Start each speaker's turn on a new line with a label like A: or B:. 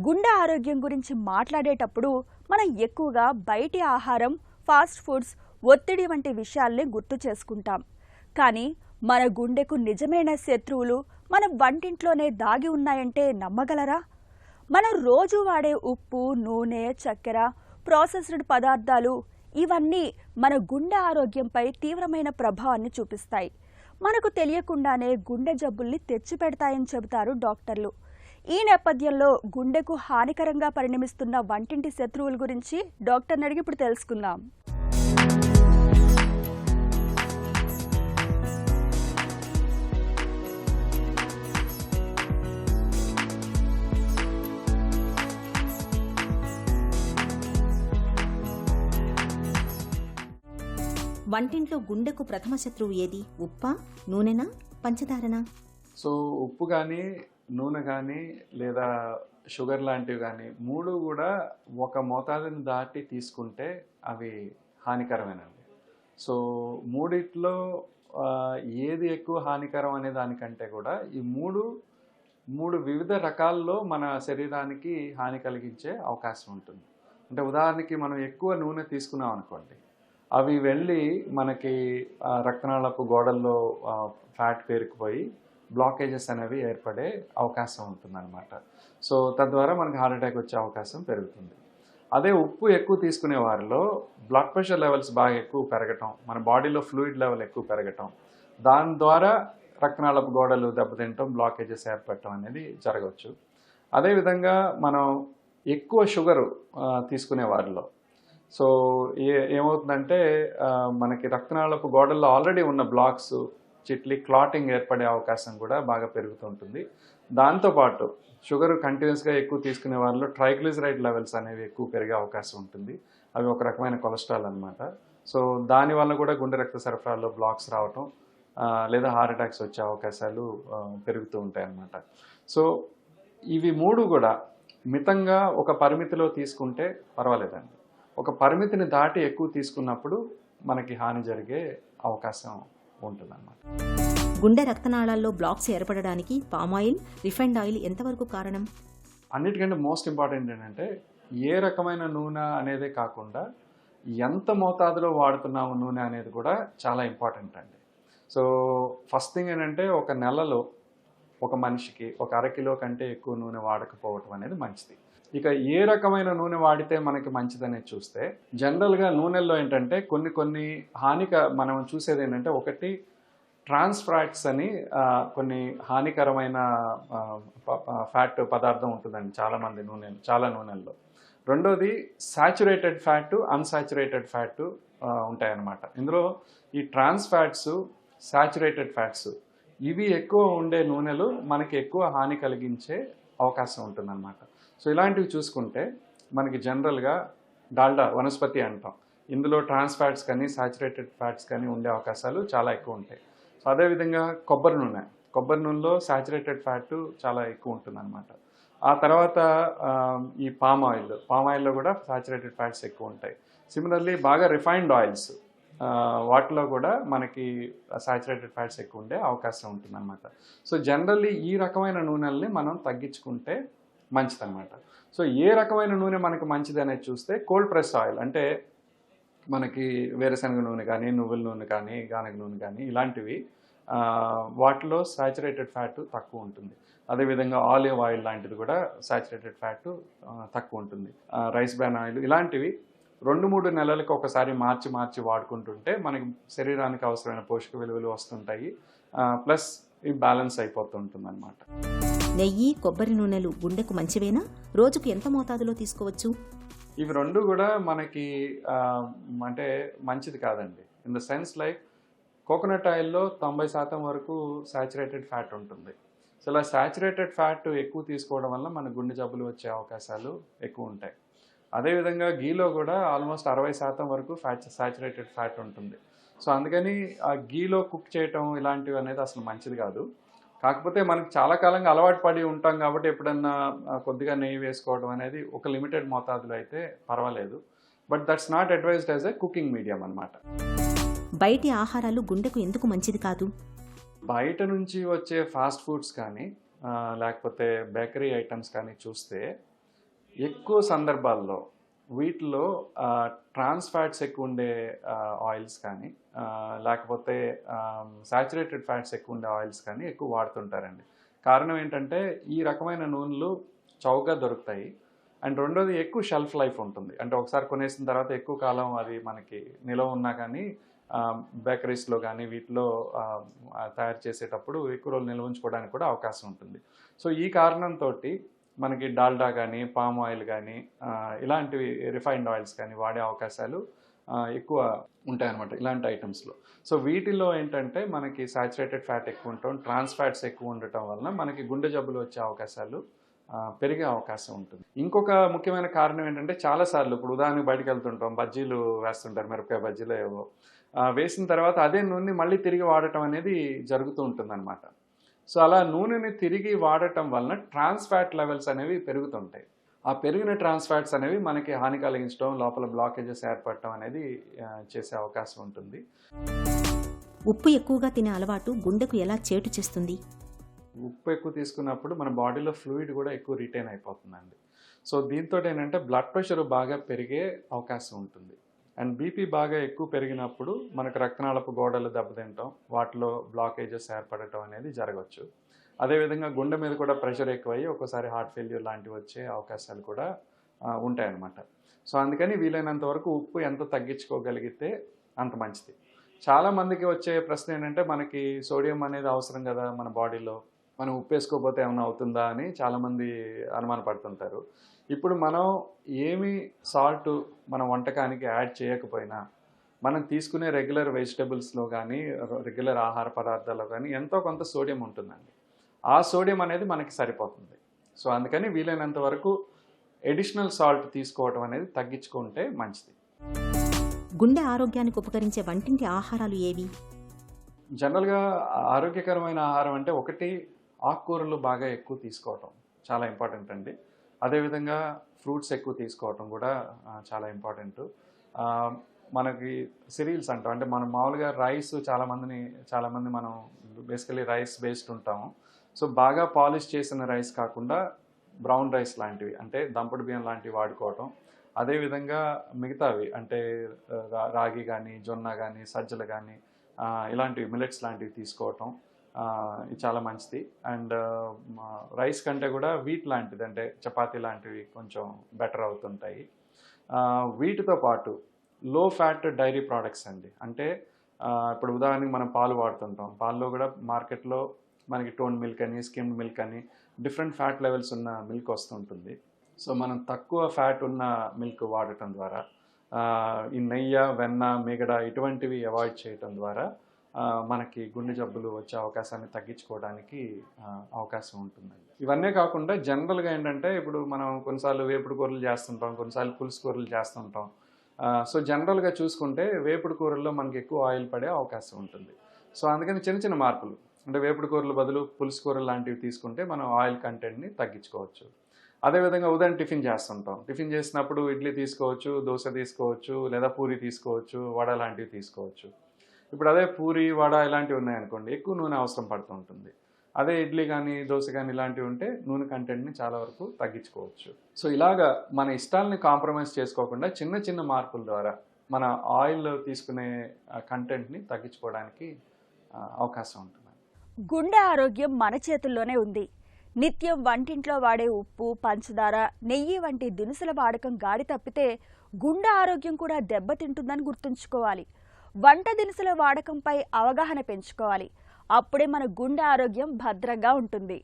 A: గుండె ఆరోగ్యం గురించి మాట్లాడేటప్పుడు మనం ఎక్కువగా బయటి ఆహారం, ఫాస్ట్ ఫుడ్స్, ఒత్తిడి వంటి విషయాల్ని గుర్తు చేసుకుంటాం. కానీ మన గుండెకు నిజమైన శత్రువులు మన వంటింట్లోనే దాగి ఉన్నాయంటే నమ్మగలరా? మనం రోజు వాడే ఉప్పు, నూనె, చక్కెర, ప్రాసెస్డ్ పదార్థాలు ఇవన్నీ మన గుండె ఆరోగ్యంపై తీవ్రమైన ప్రభావాన్ని చూపిస్తాయి. మనకు తెలియకుండానే గుండె జబ్బుల్ని తెచ్చిపెడతాయని చెబుతారు డాక్టర్లు. ఈ నేపథ్యంలో గుండెకు హానికరంగా పరిణమిస్తున్న వంటింటి శత్రువుల గురించి డాక్టర్ని అడిగి ఇప్పుడు తెలుసుకుందాం.
B: వంటింట్లో గుండెకు ప్రథమ శత్రువు ఏది? ఉప్పా, నూనెనా, పంచదారనా?
C: సో ఉప్పు కానీ, నూనె కానీ లేదా షుగర్ లాంటివి కానీ మూడు కూడా ఒక మోతాదుని దాటి తీసుకుంటే అవి హానికరమేనండి. సో మూడిట్లో ఏది ఎక్కువ హానికరం అనే దానికంటే కూడా ఈ మూడు వివిధ రకాల్లో మన శరీరానికి హాని కలిగించే అవకాశం ఉంటుంది. అంటే ఉదాహరణకి మనం ఎక్కువ నూనె తీసుకున్నాం అనుకోండి, అవి వెళ్ళి మనకి రక్తనాళపు గోడల్లో ఫ్యాట్ పేరుకుపోయి బ్లాకేజెస్ అనేవి ఏర్పడే అవకాశం ఉంటుందన్నమాట. సో తద్వారా మనకి హార్ట్ అటాక్ వచ్చే అవకాశం పెరుగుతుంది. అదే ఉప్పు ఎక్కువ తీసుకునే వారిలో బ్లడ్ ప్రెషర్ లెవెల్స్ బాగా ఎక్కువ పెరగటం, మన బాడీలో ఫ్లూయిడ్ లెవెల్ ఎక్కువ పెరగటం, దాని ద్వారా రక్తనాళపు గోడలు దెబ్బతింటం, బ్లాకేజెస్ ఏర్పడటం అనేది జరగవచ్చు. అదేవిధంగా మనం ఎక్కువ షుగరు తీసుకునే వారిలో సో ఏమవుతుందంటే మనకి రక్తనాళపు గోడల్లో ఆల్రెడీ ఉన్న బ్లాక్స్ చిట్లి క్లాటింగ్ ఏర్పడే అవకాశం కూడా బాగా పెరుగుతుంటుంది. దాంతోపాటు షుగర్ కంటిన్యూస్గా ఎక్కువ తీసుకునే వారిలో ట్రైగ్లిజరైడ్ లెవెల్స్ అనేవి ఎక్కువ పెరిగే అవకాశం ఉంటుంది. అవి ఒక రకమైన కొలెస్ట్రాల్ అనమాట. సో దానివల్ల కూడా గుండె రక్త సరఫరాలో బ్లాక్స్ రావటం లేదా హార్ట్ అటాక్స్ వచ్చే అవకాశాలు పెరుగుతూ ఉంటాయి అన్నమాట. సో ఇవి మూడు కూడా మితంగా ఒక పరిమితిలో తీసుకుంటే పర్వాలేదండి. ఒక పరిమితిని దాటి ఎక్కువ తీసుకున్నప్పుడు మనకి హాని జరిగే అవకాశం ఉంటుందన్నమాట.
B: గుండె రక్తనాళాల్లో బ్లాక్స్ ఏర్పడడానికి పామాయిల్, రిఫైండ్ ఆయిల్ ఎంతవరకు కారణం?
C: అన్నిటికంటే మోస్ట్ ఇంపార్టెంట్ ఏంటంటే ఏ రకమైన నూనె అనేదే కాకుండా ఎంత మోతాదులో వాడుతున్నాము నూనె అనేది కూడా చాలా ఇంపార్టెంట్ అండి. సో ఫస్ట్ థింగ్ ఏంటంటే ఒక నెలలో ఒక మనిషికి ఒక అరకిలో కంటే ఎక్కువ నూనె వాడకపోవటం అనేది మంచిది. ఇక ఏ రకమైన నూనె వాడితే మనకి మంచిదనేది చూస్తే జనరల్గా నూనెల్లో ఏంటంటే కొన్ని మనం చూసేది ఏంటంటే ఒకటి ట్రాన్స్ ఫ్యాట్స్ అని కొన్ని హానికరమైన ఫ్యాట్ పదార్థం ఉంటుందండి చాలా నూనెల్లో. రెండోది సాచురేటెడ్ ఫ్యాట్, అన్సాచురేటెడ్ ఫ్యాట్ ఉంటాయన్నమాట. ఇందులో ఈ ట్రాన్స్ ఫ్యాట్స్, సాచురేటెడ్ ఫ్యాట్స్ ఇవి ఎక్కువ ఉండే నూనెలు మనకి ఎక్కువ హాని కలిగించే అవకాశం ఉంటుందన్నమాట. సో ఇలాంటివి చూసుకుంటే మనకి జనరల్గా డాల్డా వనస్పతి అంటాం, ఇందులో ట్రాన్స్ ఫ్యాట్స్ కానీ సాచురేటెడ్ ఫ్యాట్స్ కానీ ఉండే అవకాశాలు చాలా ఎక్కువ ఉంటాయి. సో అదేవిధంగా కొబ్బరి నూనెలో సాచురేటెడ్ ఫ్యాట్ చాలా ఎక్కువ ఉంటుందన్నమాట. ఆ తర్వాత ఈ పామ్ ఆయిల్లో కూడా సాచురేటెడ్ ఫ్యాట్స్ ఎక్కువ ఉంటాయి. సిమిలర్లీ బాగా రిఫైన్డ్ ఆయిల్స్ వాటిలో కూడా మనకి సాచురేటెడ్ ఫ్యాట్స్ ఎక్కువ ఉండే అవకాశం ఉంటుందన్నమాట. సో జనరల్లీ ఈ రకమైన నూనెల్ని మనం తగ్గించుకుంటే మంచిదన్నమాట. సో ఏ రకమైన నూనె మనకి మంచిది అనేది చూస్తే కోల్డ్ ప్రెస్ ఆయిల్ అంటే మనకి వేరుశనగ నూనె కానీ, నువ్వుల నూనె కానీ, గానగ నూనె కానీ ఇలాంటివి వాటిలో సాచురేటెడ్ ఫ్యాట్ తక్కువ ఉంటుంది. అదేవిధంగా ఆలివ్ ఆయిల్ లాంటిది కూడా సాచురేటెడ్ ఫ్యాట్ తక్కువ ఉంటుంది. రైస్ బ్రాన్ ఆయిల్ ఇలాంటివి 2-3 నెలలకు ఒకసారి మార్చి వాడుకుంటుంటే మనకి శరీరానికి అవసరమైన పోషక విలువలు వస్తుంటాయి. ప్లస్ ఈ బ్యాలెన్స్ అయిపోతుంటుంది అన్నమాట.
B: నెయ్యి, కొబ్బరి నూనెలు గుండెకు మంచివేనా? రోజుకు ఎంత మోతాదులో తీసుకోవచ్చు?
C: ఇవి రెండు కూడా మనకి అంటే మంచిది కాదండి. In the sense like coconut ఆయిల్లో 90% వరకు సాచురేటెడ్ ఫ్యాట్ ఉంటుంది. సో ఇలా సాచురేటెడ్ ఫ్యాట్ ఎక్కువ తీసుకోవడం వల్ల మన గుండె జబ్బులు వచ్చే అవకాశాలు ఎక్కువ ఉంటాయి. అదేవిధంగా గీలో కూడా ఆల్మోస్ట్ 60% వరకు సాచురేటెడ్ ఫ్యాట్ ఉంటుంది. సో అందుకని ఆ గీలో కుక్ చేయటం ఇలాంటివి అనేది అసలు మంచిది కాదు. కాకపోతే మనకి చాలా కాలంగా అలవాటు పడి ఉంటాం కాబట్టి ఎప్పుడన్నా కొద్దిగా నెయ్యి వేసుకోవడం అనేది ఒక లిమిటెడ్ మోతాదులో అయితే పర్వాలేదు. But that's not advised as a cooking medium అన్నమాట.
B: బయటి ఆహారాలు గుండెకు ఎందుకు మంచిది కాదు?
C: బయట నుంచి వచ్చే ఫాస్ట్ ఫుడ్స్ కానీ లేకపోతే బేకరీ ఐటమ్స్ కానీ చూస్తే ఎక్కువ సందర్భాల్లో వీటిలో ట్రాన్స్ ఫ్యాట్స్ ఎక్కువ ఉండే ఆయిల్స్ కానీ లేకపోతే సాచురేటెడ్ ఫ్యాట్స్ ఎక్కువ ఉండే ఆయిల్స్ కానీ ఎక్కువ వాడుతుంటారండి. కారణం ఏంటంటే ఈ రకమైన నూనెలు చౌకగా దొరుకుతాయి. అండ్ రెండోది ఎక్కువ షెల్ఫ్ లైఫ్ ఉంటుంది. అంటే ఒకసారి కొనేసిన తర్వాత ఎక్కువ కాలం అది మనకి నిలవ ఉన్నా కానీ బేకరీస్లో కానీ వీటిలో తయారు చేసేటప్పుడు ఎక్కువ రోజులు నిల్వ ఉంచుకోవడానికి కూడా అవకాశం ఉంటుంది. సో ఈ కారణంతో మనకి డాల్డా కానీ పామ్ ఆయిల్ కానీ ఇలాంటివి రిఫైన్డ్ ఆయిల్స్ కానీ వాడే అవకాశాలు ఎక్కువ ఉంటాయన్నమాట ఇలాంటి ఐటమ్స్లో. సో వీటిలో ఏంటంటే మనకి సాచురేటెడ్ ఫ్యాట్ ఎక్కువ ఉండటం, ట్రాన్స్ ఫ్యాట్స్ ఎక్కువ ఉండటం వలన మనకి గుండె జబ్బులు వచ్చే అవకాశాలు పెరిగే అవకాశం ఉంటుంది. ఇంకొక ముఖ్యమైన కారణం ఏంటంటే చాలాసార్లు ఇప్పుడు ఉదాహరణకు బయటకు వెళ్తుంటాం, బజ్జీలు వేస్తుంటారు, మిరపకాయ బజ్జీలు ఏవో వేసిన తర్వాత అదే నూనెని మళ్ళీ తిరిగి వాడటం అనేది జరుగుతూ ఉంటుందన్నమాట. సో అలా నూనెని తిరిగి వాడటం వలన ట్రాన్స్ ఫ్యాట్ లెవెల్స్ అనేవి పెరుగుతుంటాయి. ఆ పెరిగిన ట్రాన్స్ ఫ్యాట్స్ అనేవి మనకి హాని కలిగించడం, లోపల బ్లాకేజెస్ ఏర్పడటం అనేది చేసే అవకాశం ఉంటుంది.
B: ఉప్పు ఎక్కువగా తినే అలవాటు గుండెకు ఎలా చేటు చేస్తుంది?
C: ఉప్పు ఎక్కువ తీసుకున్నప్పుడు మన బాడీలో ఫ్లూయిడ్ కూడా ఎక్కువ రిటైన్ అయిపోతుందండి. సో దీంతో ఏంటంటే బ్లడ్ ప్రెషర్ బాగా పెరిగే అవకాశం ఉంటుంది. అండ్ బీపీ బాగా ఎక్కువ పెరిగినప్పుడు మనకు రక్తనాళపు గోడలు దెబ్బతింటాం, వాటిలో బ్లాకేజెస్ ఏర్పడటం అనేది జరగవచ్చు. అదేవిధంగా గుండె మీద కూడా ప్రెషర్ ఎక్కువయ్యి ఒక్కోసారి హార్ట్ ఫెయిల్యూర్ లాంటివి వచ్చే అవకాశాలు కూడా ఉంటాయన్నమాట. సో అందుకని వీలైనంత వరకు ఉప్పు ఎంత తగ్గించుకోగలిగితే అంత మంచిది. చాలామందికి వచ్చే ప్రశ్న ఏంటంటే మనకి సోడియం అనేది అవసరం కదా మన బాడీలో, మనం ఉప్పు వేసుకోకపోతే ఏమైనా అవుతుందా అని చాలామంది అనుమానపడుతుంటారు. ఇప్పుడు మనం ఏమి సాల్ట్ మన వంటకానికి యాడ్ చేయకపోయినా మనం తీసుకునే రెగ్యులర్ వెజిటబుల్స్లో కానీ రెగ్యులర్ ఆహార పదార్థాల్లో కానీ ఎంతో కొంత సోడియం ఉంటుందండి. ఆ సోడియం అనేది మనకి సరిపోతుంది. సో అందుకని వీలైనంత వరకు ఎడిషనల్ సాల్ట్ తీసుకోవడం అనేది తగ్గించుకుంటే మంచిది.
B: గుండె ఆరోగ్యానికి ఉపకరించే వంటింటి ఆహారాలు ఏవి?
C: జనరల్గా ఆరోగ్యకరమైన ఆహారం అంటే ఒకటి ఆకుకూరలు బాగా ఎక్కువ తీసుకోవటం చాలా ఇంపార్టెంట్ అండి. అదేవిధంగా ఫ్రూట్స్ ఎక్కువ తీసుకోవటం కూడా చాలా ఇంపార్టెంట్. మనకి సిరియల్స్ అంటాం, అంటే మనం మామూలుగా రైస్ చాలామంది మనం బేసికలీ రైస్ బేస్డ్ ఉంటాము. సో బాగా పాలిష్ చేసిన రైస్ కాకుండా బ్రౌన్ రైస్ లాంటివి అంటే దంపుడు బియ్యం లాంటివి వాడుకోవటం. అదేవిధంగా మిగతావి అంటే రాగి కానీ జొన్న కానీ సజ్జలు కానీ ఇలాంటివి మిల్లెట్స్ లాంటివి తీసుకోవటం ఇది చాలా మంచిది. అండ్ రైస్ కంటే కూడా వీట్ లాంటిది అంటే చపాతీ లాంటివి కొంచెం బెటర్ అవుతుంటాయి. వీటితో పాటు లో ఫ్యాట్ డైరీ ప్రోడక్ట్స్ అండి, అంటే ఇప్పుడు ఉదాహరణకి మనం పాలు వాడుతుంటాం, పాల్లో కూడా మార్కెట్లో మనకి టోన్ మిల్క్ అని స్కిమ్డ్ మిల్క్ అని డిఫరెంట్ ఫ్యాట్ లెవెల్స్ ఉన్న మిల్క్ వస్తుంటుంది. సో మనం తక్కువ ఫ్యాట్ ఉన్న మిల్క్ వాడటం ద్వారా ఈ నెయ్యి, వెన్న, మీగడ ఇటువంటివి అవాయిడ్ చేయటం ద్వారా మనకి గుండె జబ్బులు వచ్చే అవకాశాన్ని తగ్గించుకోవడానికి అవకాశం ఉంటుందండి. ఇవన్నీ కాకుండా జనరల్గా ఏంటంటే ఇప్పుడు మనం కొన్నిసార్లు వేపుడు కూరలు చేస్తుంటాం, కొన్నిసార్లు పులుసు కూరలు చేస్తుంటాం. సో జనరల్గా చూసుకుంటే వేపుడు కూరల్లో మనకి ఎక్కువ ఆయిల్ పడే అవకాశం ఉంటుంది. సో అందుకని చిన్న చిన్న మార్పులు, అంటే వేపుడు కూరల బదులు పులుసు కూరలు లాంటివి తీసుకుంటే మనం ఆయిల్ కంటెంట్ని తగ్గించుకోవచ్చు. అదేవిధంగా ఉదయం టిఫిన్ చేస్తుంటాం, టిఫిన్ చేసినప్పుడు ఇడ్లీ తీసుకోవచ్చు, దోశ తీసుకోవచ్చు, లేదా పూరి తీసుకోవచ్చు, వడ లాంటివి తీసుకోవచ్చు. ఇప్పుడు అదే పూరి, వడ ఇలాంటివి ఉన్నాయనుకోండి, ఎక్కువ నూనె అవసరం పడుతూ ఉంటుంది. అదే ఇడ్లీ కానీ దోశ కానీ ఇలాంటివి ఉంటే నూనె కంటెంట్ని చాలా వరకు తగ్గించుకోవచ్చు. సో ఇలాగా మన ఇష్టాలని కాంప్రమైజ్ చేసుకోకుండా చిన్న చిన్న మార్పుల ద్వారా మన ఆయిల్ తీసుకునే కంటెంట్ని తగ్గించుకోవడానికి అవకాశం ఉంటుంది.
A: గుండె ఆరోగ్యం మన చేతుల్లోనే ఉంది. నిత్యం వంటింట్లో వాడే ఉప్పు, పంచదార, నెయ్యి వంటి దినుసుల వాడకం గాడి తప్పితే గుండె ఆరోగ్యం కూడా దెబ్బతింటుందని గుర్తుంచుకోవాలి. వంట దినుసుల వాడకంపై అవగాహన పెంచుకోవాలి. అప్పుడే మన గుండె ఆరోగ్యం భద్రంగా ఉంటుంది.